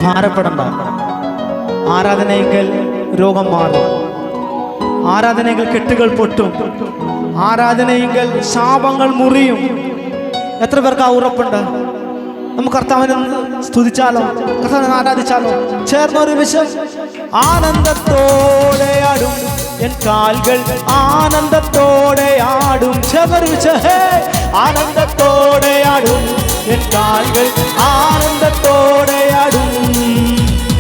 ഭാരപ്പെടണ്ട. ആരാധനയെങ്കിൽ രോഗം മാറും, ആരാധനയെങ്കിൽ കെട്ടുകൾ പൊട്ടും, ആരാധനയെങ്കിൽ ശാപങ്ങൾ മുറിയും. എത്ര പേർക്ക് ആ ഉറപ്പുണ്ട്? നമുക്ക് കർത്താവിനെ സ്തുതിച്ചാലോ, കർത്താവിനെ ആരാധിച്ചാലോ? ചേർന്നൊരു വിഷം ആനന്ദത്തോടെ ആടും എൻ കാൽകൾ, ആനന്ദത്തോടെ ആടും. ചേർന്നൊരു വിഷം ആനന്ദത്തോടെ ആടും എൻ കാൽകൾ, ആനന്ദത്തോടെ ആടും.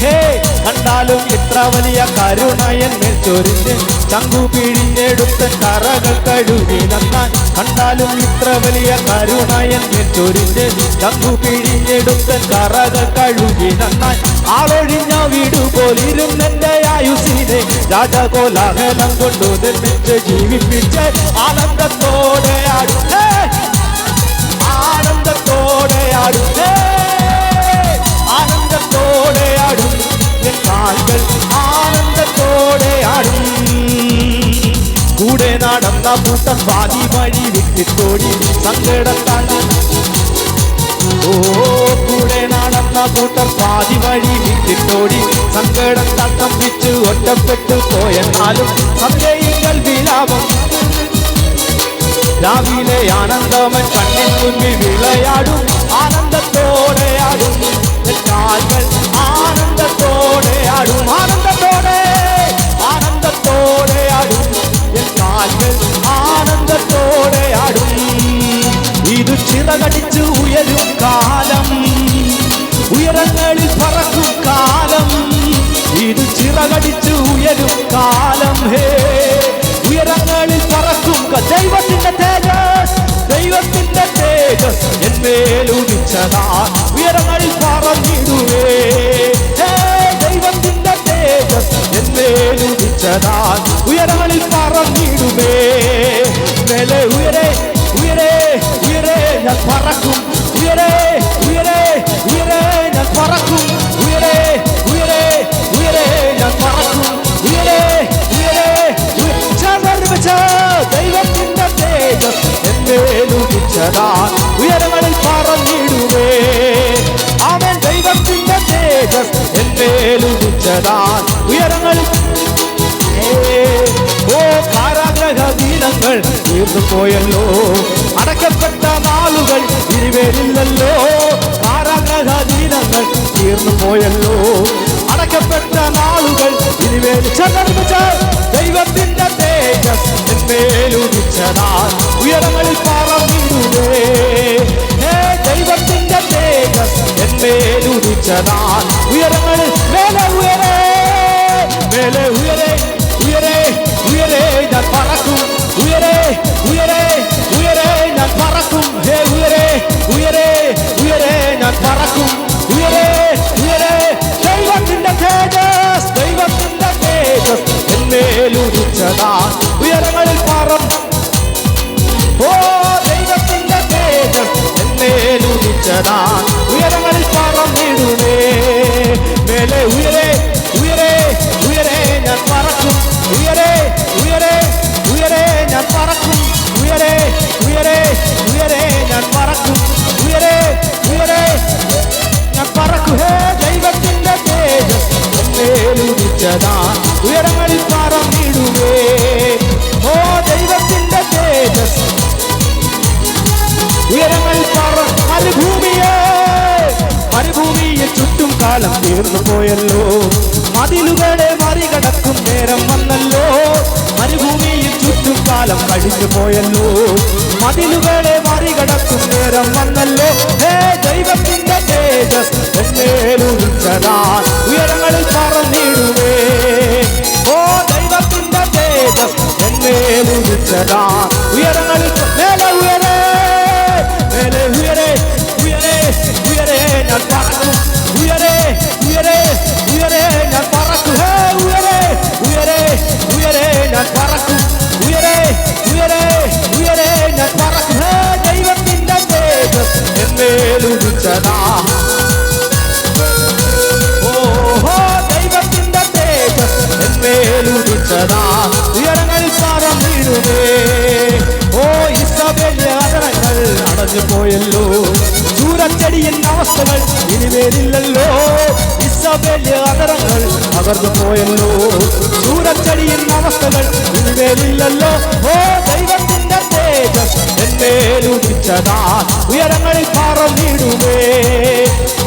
ഹേ, കണ്ടാലും ഇത്ര വലിയ കരുണ എന്മേൽ ചൊരിഞ്ഞ് ചങ്കു പിഴിഞ്ഞെടുത്ത കറകൾ കഴുകി നന്നാൻ. കണ്ടാലും ഇത്ര വലിയ കരുണ എന്മേൽ ചൊരിഞ്ഞ് ചങ്കു പിഴിഞ്ഞെടുത്ത കറകൾ കഴുകി നന്നാൻ. ആളൊഴിഞ്ഞ വീട് പോലിരുന്നെന്റെ ആയുസിനെ രാജകോലാഹലം കൊണ്ടു നിർമ്മിച്ച് ജീവിപ്പിച്ച് ആനന്ദത്തോടെ ആടും, ആനന്ദത്തോടെ ആടും, ആനന്ദത്തോടെ ആടും എൻ കാൽകൾ, ആനന്ദത്തോടെ ആടും. കൂടെ നടന്ന കൂട്ടം പാതി വഴി വിട്ടിത്തോടി സങ്കടത്താൽ. ഓ, കൂടെ നടന്ന കൂട്ടം പാതി വഴി വിട്ടിത്തോടി സങ്കടത്താൽ തമ്പിച്ച് ഒറ്റപ്പെട്ടു പോയെന്നാലും സന്ധ്യയിങ്കൽ വിലാപം. രാവിലെ ആനന്ദമൻ കണ്ണിൻ മുന്നിൽ വിളയാടും, ആനന്ദത്തോടെ ആടും എൻ കാൽകൾ, ആനന്ദത്തോടെ ആടും, ആനന്ദത്തോടെ, ആനന്ദത്തോടെ ആടും എൻ കാൽകൾ, ആനന്ദത്തോടെ ആടും. ഇത് ചിറകടിച്ച് ഉയരും കാലം, ഉയരങ്ങളിൽ പറക്കും കാലം. ഇത് ചിറകടിച്ച് ഉയരും കാലം, ഹേ, ഉയരങ്ങളിൽ പറക്കും. ദൈവത്തിന്റെ തേജസ്, ദൈവത്തിന്റെ തേജസ് എന്മേലുദിച്ചതാ ഉയരങ്ങളിൽ പറന്നിടുവേ. ദൈവത്തിന്റെ തേജസ് എന്മേലുദിച്ചതാ ഉയരങ്ങളിൽ പറന്നിടുവേ. മേലെ ഉയരെ ഉയരെ ഉയരെ ഞാൻ പറക്കും, ഉയരെ ഉയരെ ഉയരെ ഞാൻ പറക്കും, ഉയരെ ഉയരെ ഉയരെ ഞാൻ പറക്കും, ഉയരെ ഉയരെ ദൈവത്തിന്റെ തേജസ് എന്നേലുദിച്ചതാ ഉയരങ്ങളിൽ പറന്നിടുവേ. അവൻ ദൈവത്തിന്റെ തേജസ് എന്നേലുദിച്ചതാ ഉയരങ്ങളിൽ. ഓ, കാരാഗ്രഹ ദിനങ്ങൾ തീർന്നു പോയല്ലോ, അടയ്ക്കപ്പെട്ട നാളുകൾ ഇരുവേലില്ലല്ലോ. കാരാഗ്രഹ ദിനങ്ങൾ തീർന്നു പോയല്ലോ, അടയ്ക്കപ്പെട്ട നാളുകൾ ഇരുവേലി. ദൈവത്തിന്റെ തേജസ് എന്നേലുദിച്ചതാ ഉയരങ്ങളിൽ പറന്നിടുവേ. ദൈവത്തിന്റെ തേജസ് എന്നേലുദിച്ചതാ ഉയരങ്ങളിൽ. മേലെ ഉയരെ, മേലെ ഉയരെ ഉയരെ ഉയരെ ഞാൻ പറക്കും, ഉയരെ ഉയരെ ഉയരെ ഞാൻ പറക്കും. ഹേ, ഉയരെ ഉയരെ ഉയരെ ഞാൻ പറക്കും, ഉയരെ ഉയരെ. ദൈവത്തിന്റെ തേജസ്, ദൈവത്തിന്റെ തേജസ് എന്നേലുദിച്ചതാ ഉയരങ്ങളിൽ പറം. ഓ, ദൈവത്തിന്റെ തേജസ് എന്നേലുദിച്ചതാ ഉയരങ്ങളിൽ പറന്നിടുവേ. മേലെ ഉയരെ ഉയരെ ഉയരെ ഞാൻ പറക്കും, ഉയരെ ഉയരെ ഉയരെ ഞാൻ പറക്കും, ഉയരെ ഉയരെ ഉയരെ ഞാൻ പറക്കും, ഉയരെ ഉയരെ ഞാൻ പറക്കും. ഹേ, ദൈവത്തിന്റെ തേജസ് എന്നേലുദിച്ചതാ ഉയരങ്ങളിൽ പറന്നിടുവേ. ഓ, ദൈവത്തിന്റെ തേജസ് ഉയരങ്ങളിൽ പറ. മരുഭൂമിയെ, മരുഭൂമിയെ ചുറ്റും കാലം തീർന്നു പോയല്ലോ, മതിലുകളെ മറികടക്കും നേരം വന്നല്ലോ. മരുഭൂമിയിൽ ചുറ്റും കാലം കഴിഞ്ഞു പോയല്ലോ, മതിലുകളെ മറികടക്കും നേരം വന്നല്ലോ. ഹേ, ദൈവത്തിന്റെ തേജസ് എന്നേലുദിച്ചതാ ഉയരങ്ങളിൽ പറന്നിടുവേ. ഓ, ദൈവത്തിന്റെ തേജസ് എന്നേലുദിച്ചതാ ഉയരങ്ങളിൽ. മേലെ ഉയരെ, മേലെ ഉയരെ ഉയരെ ഉയരെ ഞാൻ പറക്കും, ഉയരെ ഉയരെ ഉയരെ ഞാൻ പറക്കും. ഹേ, ഉയരെ ഉയരെ ഉയരെ ഞാൻ പറക്കും, ഉയരെ ഉയരെ ഉയരെ ഞാൻ പറക്കും. ഹേ, ദൈവത്തിന്റെ തേജസ് എന്നേലുദിച്ചതാ. ഓഹോ, ദൈവത്തിന്റെ തേജസ് എന്നേലുദിച്ചതാ ഉയരങ്ങളിൽ പറന്നിടുവേ. ഓ, ഇസബേലിന്റെ ആദരങ്ങൾ അടഞ്ഞു പോയല്ലോ, ചൂരച്ചെടിயின் അവസ്ഥകൾ ഇനിമേലില്ലല്ലോ. തകർന്നു പോയല്ലോ. ചൂരച്ചെടിயின் അവസ്ഥകൾ ഇനിമേലില്ലല്ലോ. ഓ ദൈവത്തിന്റെ തേജസ് എന്മേലുദിച്ചതാ ഉയരങ്ങളിൽ പറന്നിടുമേ.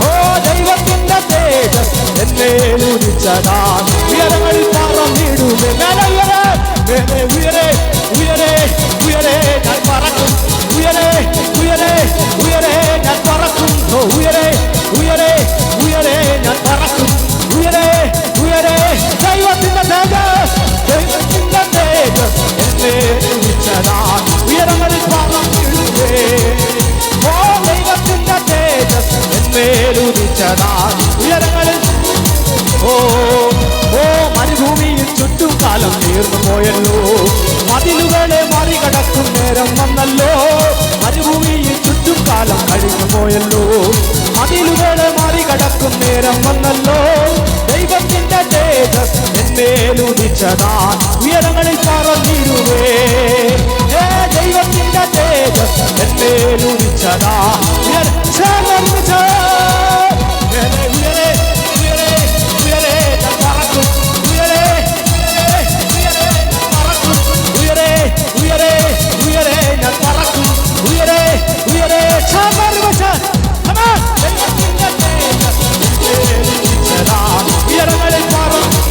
ഓ ദൈവത്തിന്റെ തേജസ് എന്മേലുദിച്ചതാ ഉയരങ്ങളിൽ പറന്നിടുമേ. മേലെ ഉയരെ മേലെ ഉയരെ ഉയരെ ഉയരെ ഞാൻ പറക്കും. ഉയരെ ഉയരെ ഉയരെ ഞാൻ പറക്കും. ഉയരെ ഉയരെ ഉയരെ ഞാൻ പറക്കും. ഉയരെ ഉയരെ ദൈവത്തിന്റെ തേജസ് ദൈവത്തിന്റെ തേജസ് എന്നേലുദിച്ചതാ ഉയരങ്ങളിൽ പറന്നിടുമേ. ഓ ദൈവത്തിന്റെ തേജസ് എന്നേലുദിച്ചതാ ഉയരങ്ങളിൽ. ഓ ഓ മരുഭൂമിയിൽ ചുറ്റും കാലം തീർന്നു പോയല്ലോ. മതിലുകളെ മറികടക്കും നേരം വന്നല്ലോ. മരുഭൂമിയിൽ ചുറ്റും കാലം കഴിഞ്ഞു പോയല്ലോ. മതിലുകളെ മറികടക്കും നേരം വന്നല്ലോ. ദൈവത്തിന്റെ തേജസ് എന്നേലുദിച്ചതാ ഉയരങ്ങളിൽ പറന്നിടുമേ. ദൈവത്തിന്റെ തേജസ് എന്നേലുദിച്ചതാ ഉയരങ്ങളിൽ ഉയരെ ഉയരെ ഉയരെ ഞാൻ പറക്കും. ഉയരെ ഉയരെ പറക്കും. ഉയരെ ഉയരെ ഉയരെ ഞാൻ പറക്കും. ഉയരെ ഉയരെ ദൈവത്തിന്റെ തേജസ് എന്നേലുദിച്ചതാ ഉയരങ്ങളിൽ പറക്കും.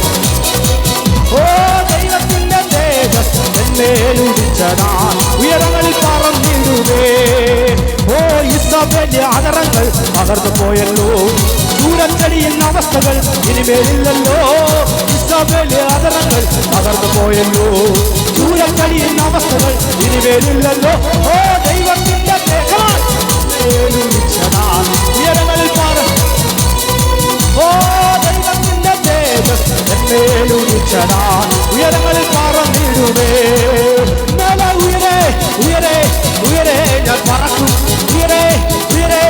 ഓ ദൈവത്തിന്റെ തേജസ് എന്നേലുദിച്ചതാ ഉയരങ്ങളിൽ പറന്നിടുമേ. ഓ ഇസ്രായേലിന്റെ ആദരങ്ങൾ തകർന്നു പോയല്ലോ. ചൂരച്ചെടിயின் അവസ്ഥകൾ ഇനിമേലില്ലല്ലോ. ഇസ്രായേലിന്റെ ആദരങ്ങൾ തകർന്നു പോയല്ലോ. ചൂരച്ചെടിயின் അവസ്ഥകൾ ഇനിമേലില്ലല്ലോ. ഓ ദൈവത്തിന്റെ എന്നേലുദിച്ചതാ ഉയരങ്ങളിൽ ഓ ദൈവത്തിന്റെ തേജസ് എന്നേലുദിച്ചതാ ഉയരങ്ങളിൽ പറന്നിടുമേ. മേലെ ഉയരെ ഉയരെ ഉയരെ ഞാൻ പറക്കും. ഉയരെ ഉയരെ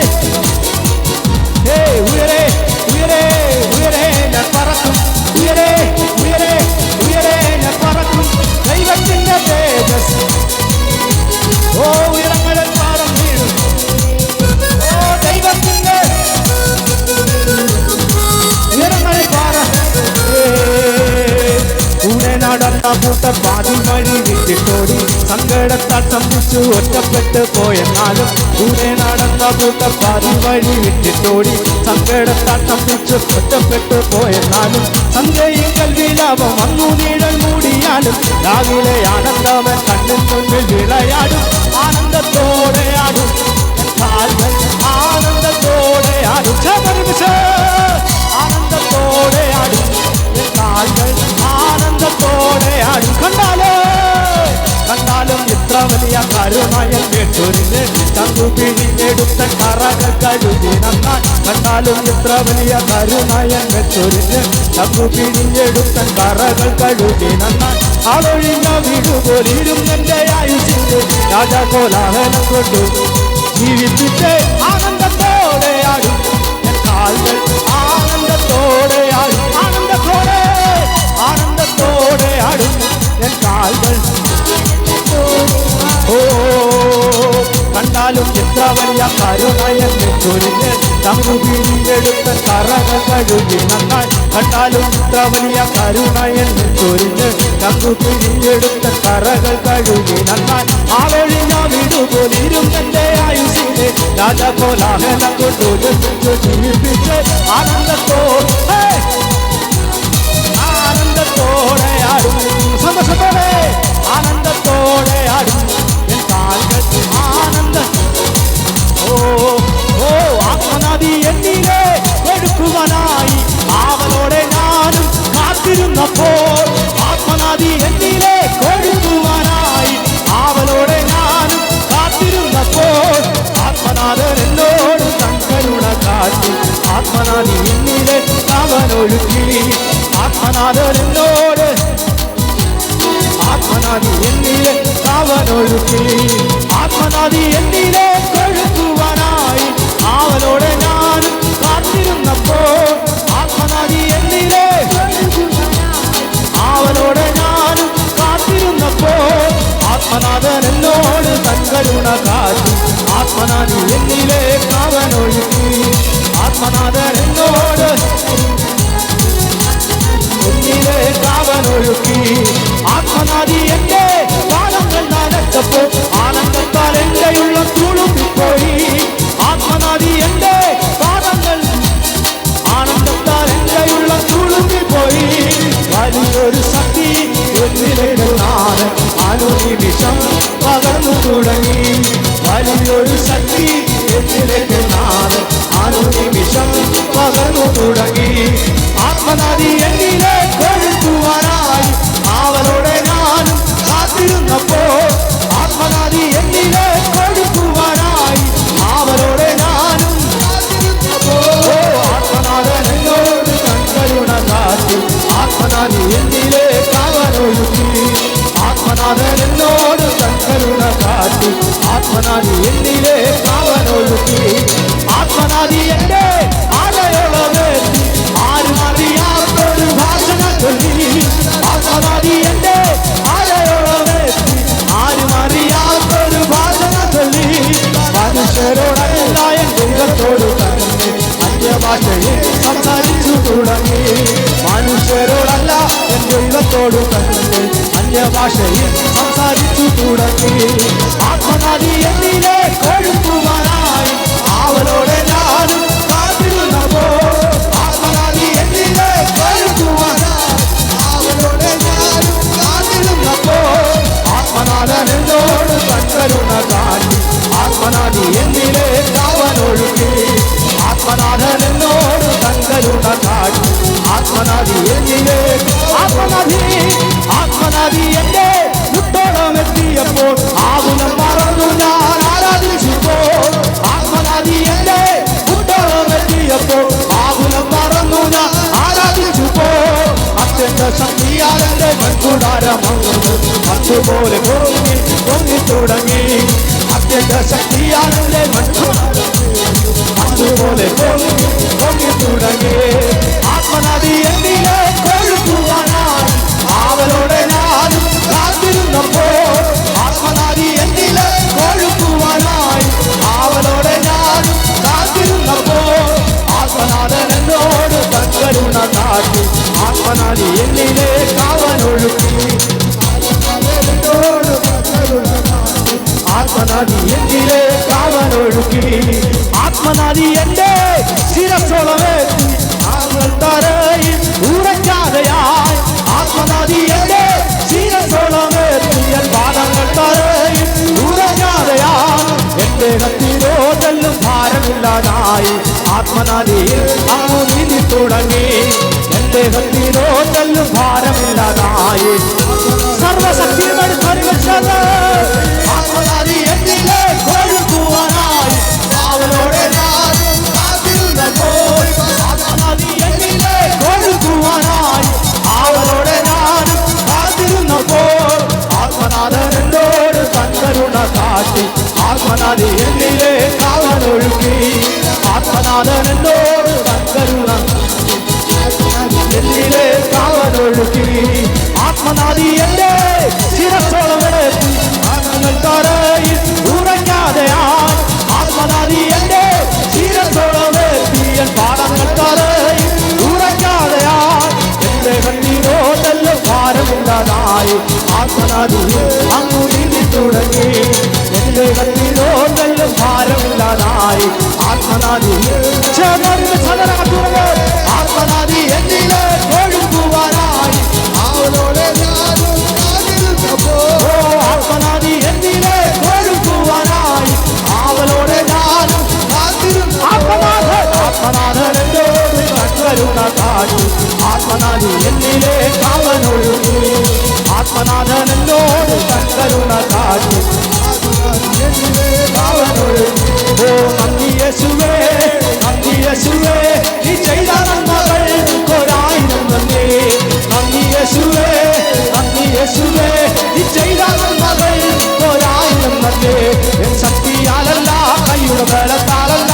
ഉയരെ ഉയരെ ഉയരെ ഞാൻ പറക്കും. ഉയരെ ഉയരെ ഉയരെ ഞാൻ പറക്കും. ദൈവത്തിന്റെ തേജസ് ഓ ഉയരങ്ങളിൽ പറന്നിടും. ഓ ദൈവത്തിന്റെ ഉയരങ്ങളിൽ കൂടെ നടന്ന കൂട്ടർ പാതി വഴി വിട്ടിട്ടോടി. സങ്കടത്താൽ സംഭവിച്ചു ഒറ്റപ്പെട്ട് പോയെന്നാലും കൂടെ നടന്ന കൂട്ടർ പാതി വഴി വിട്ടിട്ടോടി. സങ്കടത്താൽ സംഭവിച്ചു ഒറ്റപ്പെട്ട് പോയെന്നാലും സന്ധ്യയിൽ കൽവിലാപം വന്നു നീഴൽ മൂടിയാലും രാവിലെ ആനന്ദവൻ കണ്ണിൽ മുന്നിൽ വിളയാടും. ആനന്ദത്തോടെ ആടും കാൽകൾ ആനന്ദത്തോടെ ആടും. ആനന്ദത്തോടെ ആടും കാൽകൾ ആനന്ദത്തോടെ ആടും. കണ്ടാലും ഇത്ര വലിയ കരുണയൻ കേട്ടൊരിഞ്ഞ് തങ്കു പിഴിഞ്ഞെടുത്ത കറകൾ കഴുകി നന്നാൻ. കണ്ടാലും ഇത്ര വലിയ കരുണയൻ കേട്ടൊരിഞ്ഞ് തങ്കു പിഴിഞ്ഞെടുത്ത കറകൾ കഴുകി നന്നാൻ. ആളൊഴിഞ്ഞ വീടുപോലിരുന്നെന്റെ ആയുസിന്റെ രാജകോലാഹലം കൊണ്ടു ജീവിപ്പിച്ച് ആനന്ദത്തോടെ ആടും കാൽകൾ ആനന്ദത്തോടെ ആടും. ആനന്ദത്തോടെ ആനന്ദത്തോടെ ആടും കാൽകൾ. ഓ കണ്ടാലും എത്ര വലിയ കരുണയൻ ചൊരിഞ്ഞ് തങ്ങു പിഴിഞ്ഞെടുത്ത കറകൾ കഴുകി നന്നായി. കണ്ടാലും എത്ര വലിയ കരുണയൻ ചൊരിഞ്ഞ് തങ്ങു പിഴിഞ്ഞെടുത്ത കറകൾ കഴുകി നന്നായി. ആളൊഴിഞ്ഞ വീടുപോലിരുന്നെന്റെ ആയുസിനെ രാജകോലാഹലം കൊണ്ടു ജീവിപ്പിച്ച് ആനന്ദത്തോടെ ആനന്ദത്തോടെ ആടും. സന്തോഷത്തോടെ ആനന്ദത്തോടെ ആടും കാൽകൾ ആനന്ദ. ഓ ഓ ആത്മനദി എന്നിലെ ഒഴുക്കുവാനായി ആവലോടെ ഞാനും കാത്തിരുന്നപ്പോൾ. ആത്മനദി എന്നിലെ ഒഴുക്കുവാനായി ആവലോടെ ഞാനും കാത്തിരുന്നപ്പോൾ ആത്മനാഥൻ എന്നോട് തങ്കരുണ കാട്ടി. ആത്മനദി എന്നിലെ അവനൊഴുക്കി. ആത്മനാഥൻ എന്നോട് ആത്മനദി എന്നിലെ അവനൊഴുക്കി. ആത്മനദി എന്നിലെ ഒഴുക്കുവാനായി ആവലോടെ ഞാനും കാത്തിരുന്നപ്പോൾ ആത്മനദി എന്നിലെ ആവലോടെ ഞാനും കാത്തിരുന്നപ്പോൾ ആത്മനാഥൻ എന്നോട് തങ്കരുണ കാട്ടി. ആത്മനദി എന്നിലെ അവനൊഴുക്കി. ആത്മനാഥൻ എന്നോട് കാവനൊഴുക്കി. ആത്മനാദി എന്റെ പാദങ്ങൾ നനച്ചപ്പോൾ ആനന്ദത്താൽ എന്റെ ഉള്ളം തുളുമ്പിപ്പോയി. ആത്മനാദി എന്റെ പാദങ്ങൾ ആനന്ദത്താൽ എന്റെ ഉള്ളം തുളുമ്പിപ്പോയി. വലിയൊരു ശക്തി എന്നിലേക്ക് നാട് അനുനിമിഷം പകർന്നു തുടങ്ങി. വലിയൊരു ശക്തി എന്നിലേക്ക് നാട് അനുനിമിഷം പകർന്നു തുടങ്ങി. ആത്മനദി എന്നിലെ കൊഴുക്കുവാനായി അവരോടെ ഞാനും കാത്തിരുന്നപ്പോൾ ആത്മനദി എന്നിലെ കൊഴുക്കുവാനായി അവരോടെ ഞാനും കാത്തിരുന്നപ്പോൾ ആത്മനാഥൻ എന്നോട് കൺകരുണ കാട്ടി. ആത്മനദി എന്നിലെ കാവനൊഴുക്കി. ആത്മനാഥൻ എന്നോട് കൺകരുണ കാട്ടി. ആത്മനദി എന്നിലെ കാവനൊഴുക്കി. ആത്മനദി എന്റെ ആലയോളമേറ്റി ആരും അറിയാത്തൊരു ഭാഷണ ചൊല്ലി. ആത്മനദി എന്റെ ആലയോളമേറ്റി ആരും അറിയാത്തൊരു ഭാഷണ ചൊല്ലി. മനുഷ്യരോടല്ല എൻ ദൈവത്തോട് തന്നെ അന്യഭാഷയിൽ സംസാരിച്ചു തുടങ്ങി. മനുഷ്യരോടല്ല എൻ ദൈവത്തോട് തന്നെ അന്യഭാഷയിൽ സംസാരിച്ചു തുടങ്ങി. ആത്മനദി എന്നിലെ കൊഴുക്കുവാനായി അവരോടെ ഞാനും കാത്തിരുന്നപ്പോൾ ആത്മനദി എന്നിലെ കൊഴുക്കുവാനായി അവരോടെ ഞാനും കാത്തിരുന്നപ്പോൾ ആത്മനാഥൻ എന്നോട് കൺകരുണ കാട്ടി. ആത്മനദി എന്നിലെ കാവനൊഴുക്കി. ആത്മനാഥൻ എന്നോട് കൺകരുണ കാട്ടി. ആത്മനദി എന്നിലെ ആത്മനദി എന്റെ മുട്ടോളം എത്തിയപ്പോൾ ആകുലം മറന്നു ഞാൻ ആരാധിച്ചപ്പോൾ. ആത്മനദി എന്റെ മുട്ടോളം എത്തിയപ്പോൾ ആകുലം മറന്നു ഞാൻ ആരാധിച്ചപ്പോൾ അത്യന്ത ശക്തിയാൽ എന്റെ മൺകൂടാരമങ്ങുന്നു അതുപോലെ പൊങ്ങി തുടങ്ങി. അത്യന്ത ശക്തിയാൽ എന്റെ മൺകൂടാരം അതുപോലെ പൊങ്ങി തുടങ്ങി. ആത്മനദി എന്നിലെ കൊഴുക്കുവാനായി അവരോടെ ഞാനും കാത്തിരുന്നപ്പോൾ ആത്മനദി എന്നിലെ കൊഴുക്കുവാനായി അവരോടെ ഞാനും കാത്തിരുന്നപ്പോൾ ആത്മനാഥൻ എന്നോട് കൺകരുണ കാട്ടി. ആത്മനദി എന്നിലെ കാവനൊഴുക്കി. ആത്മനദി എന്നിലെ കാവനൊഴുക്കി. ആത്മനദി എന്റെ ശിരസ്സോളമേറ്റി തറയിൽ ഉറയ്ക്കാതെയായി. ആത്മനദി എന്റെ ശിരസ്സോളമേറ്റിയ പാദങ്ങൾ തറയിൽ ഉറയ്ക്കാതെയായി. എന്റെ കത്തിലോ തെല്ലും ഭാരമില്ലാതായി. ആത്മനദിയിൽ അങ്ങു നീന്തി തുടങ്ങി. എന്റെ കത്തിലോ തെല്ലും ഭാരമില്ലാതായി. സർവശക്തിയുടെ പരിവശത് ആത്മനദി എന്നിലെ കൊഴുക്കുവാനായി അവരോടെ ഞാനും കാത്തിരുന്നപ്പോൾ ആത്മനദി എന്നിലെ കൊഴുക്കുവാനായി അവരോടെ ഞാനും കാത്തിരുന്നപ്പോൾ ആത്മനാഥൻ എന്നോട് കൺകരുണ കാട്ടി. ആത്മനദി എന്നിലെ കാവനൊഴുക്കി. ആത്മനാഥൻ എന്നോട് കൺകരുണ എന്നിലെ കാവനൊഴുക്കി. ആത്മനദി എന്റെ ശിരസ്സോളമെത്തി പാദങ്ങൾ തറയിൽ ഉറയ്ക്കാതെയായി. ആത്മനദി എന്റെ ശിരസ്സോളമെത്തി പാദങ്ങൾ തറയിൽ ഉറയ്ക്കാതെയായി. എന്റെ കണ്ണീരോ തെല്ലും ഭാരമില്ലാതായി. ആത്മനദി അങ്ങു നീന്തി തുടങ്ങി. എന്റെ കണ്ണീരോ തെല്ലും ഭാരമില്ലാതായി. ആത്മനദി ആത്മനദി എന്നിലെ കൊഴുക്കുവാനായി അവരോടെ ഞാനും കാത്തിരുന്നപ്പോൾ ആത്മനദി എന്നിലെ കൊഴുക്കുവാനായി അവരോടെ ഞാനും കാത്തിരുന്നു. ആത്മനാഥൻ എന്നോട് കൺകരുണ കാട്ടി. ആത്മനദി എന്നിലെ കാവനൊഴുക്കി. ആത്മനാഥൻ എന്നോട് കൺകരുണ കാട്ടി. ഓ നന്ദി യേശുവേ, നന്ദി യേശുവേ, നീ ചെയ്ത നന്മകൾക്കൊരായിരം നന്ദി. നന്ദി യേശുവേ, നന്ദി യേശുവേ, നീ ചെയ്ത നന്മകൾക്കൊരായിരം നന്ദി. എൻ ശക്തിയാലല്ല കൈയുടെ ബലത്താലല്ല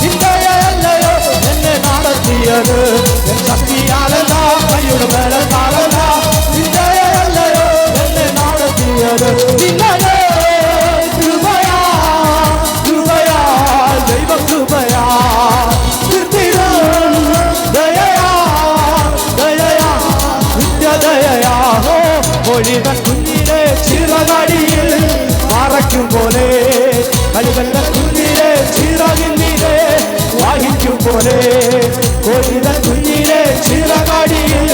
നിന്റെയല്ലയോ എന്നെ നടത്തിയത്. എൻ ശക്തിയാലല്ല കൈയുടെ ബലത്താലല്ല നിന്റെയല്ലയോ എന്നെ നടത്തിയത്. നിന്നലെ കൃപയാ കൃപയാ ദൈവ കൃപയാ ദയയാ ദയയാ നിത്യദയയാ പോലെ കൊയ്ത കുഞ്ഞിനെ ചിറകടിയിൽ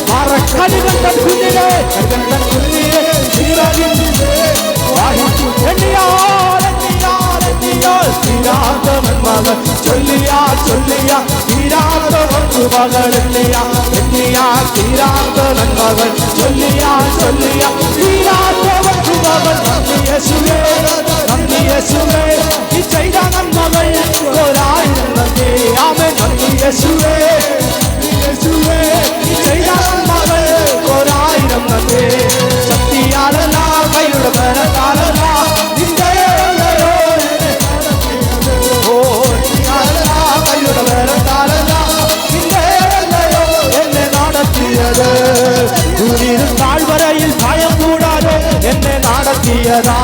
മറക്കടികണ്ട കുഞ്ഞിനെ കുഞ്ഞിനെ ചിറകിൽ തീരാത്തവൻ മകൾ ചൊല്ലിയാ തീരാത്തവൻ മകൾ തീരാത്തവൻ മകൾ ചൊല്ലിയാ തീരാത്തവൻ മകൾ നന്ദി യേശുവേ നീ ചെയ്ത നന്മകൾ ഒരായിരം നന്ദി ആമേൻ നന്ദി യേശുവേ നീ ചെയ്ത നന്മകൾ ഒരായിരം നന്ദി ശക്തിയാലല്ല കൈയുടെ ബലത്താലല്ല നിന്റെ കൈയുടെ ബലത്താലല്ല നിന്റെ എന്നെ നടത്തിയത് താഴ്വരയിൽ ഭയം കൂടാതെ എന്നെ നടത്തിയതാ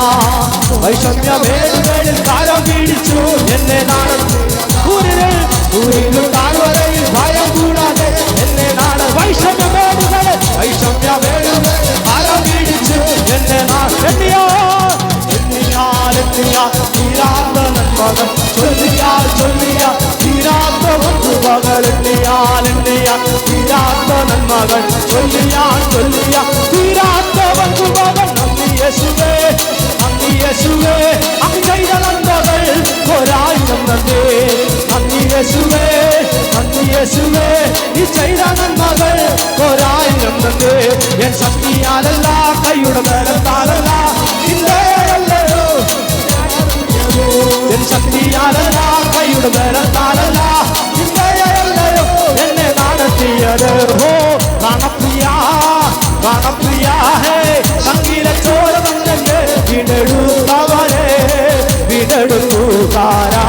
വൈഷമ്യമേടുകളിൽ കാലം പിടിച്ചു എന്നെ നടത്തി താഴ്വരയിൽ ഭയം കൂടാതെ എന്നെ വൈഷമ്യമേടുകളിൽ കാലം പിടിച്ചു എന്നെ തീരാത്ത നന്മകൾ ചൊല്ലിയ തീരാത്ത വകുപ്പകൾ തീരാത്ത നന്മകൾ ചൊല്ലിയ തീരാത്ത വകുപ്പകൾ നന്ദി യേശുവേ അങ്ങ് ചെയ്ത നന്മകൾ ഒരായിരം നന്ദി നന്ദി യേശുവേ നീ ചെയ്ത നന്മകൾ ഒരായിരം നന്ദി എൻ ശക്തിയാലല്ല കൈയുടെ ബലത്താലല്ല എൻ ശക്തിയാലല്ല കൈയുടെ ബലത്താലല്ല എന്നെ നടത്തിയത് ഹോ കാണപ്രിയ ഹേ സംഗീത ചോര തന്നെ വീടെടുക്കാരാ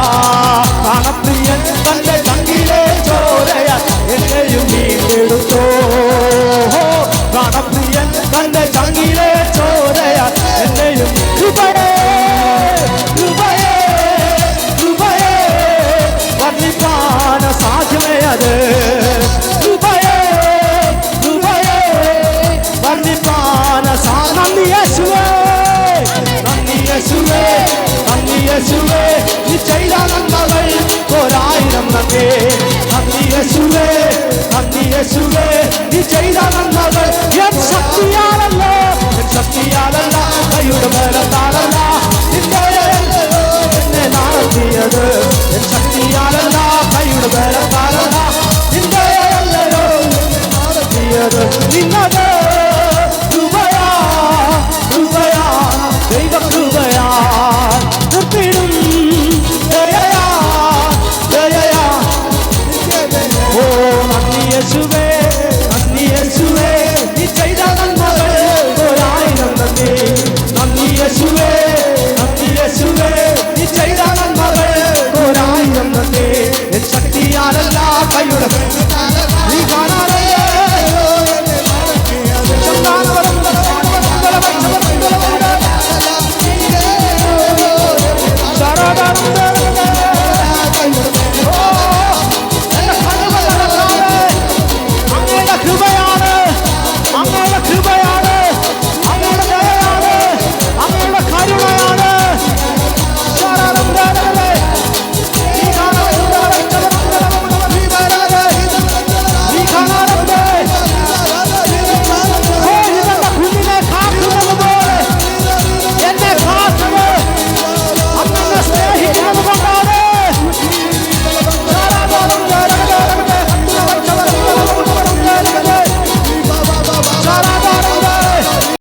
കാണപ്രിയൻ തന്റെ സംഗീതേ ചോരയ എന്നെയും വീണ്ടെടുത്തോ കാണപ്രിയൻ തന്റെ സംഗീതേ ചോരയ എന്നെയും വർണ്ണിപ്പാന സാധ്യമേ അത് വർണ്ണിപ്പാന നന്ദി യേശുവേ നീ ചെയ്ത നന്മകൾ ഒരായിരം നന്ദി നന്ദി യേശുവേ നീ ചെയ്ത നന്മകൾ എൻ ശക്തിയാലല്ല കൈയുടെ ബലത്താലല്ല എന്നെ നടത്തിയത് എൻ ശക്തിയാലല്ല കൈയുടെ ബലത്താലല്ല നടത്തിയത് നിന്നത് ദൈവ കൃപയാ നിർത്തിടും ദയയാ ഓ നന്ദി യേശുവേ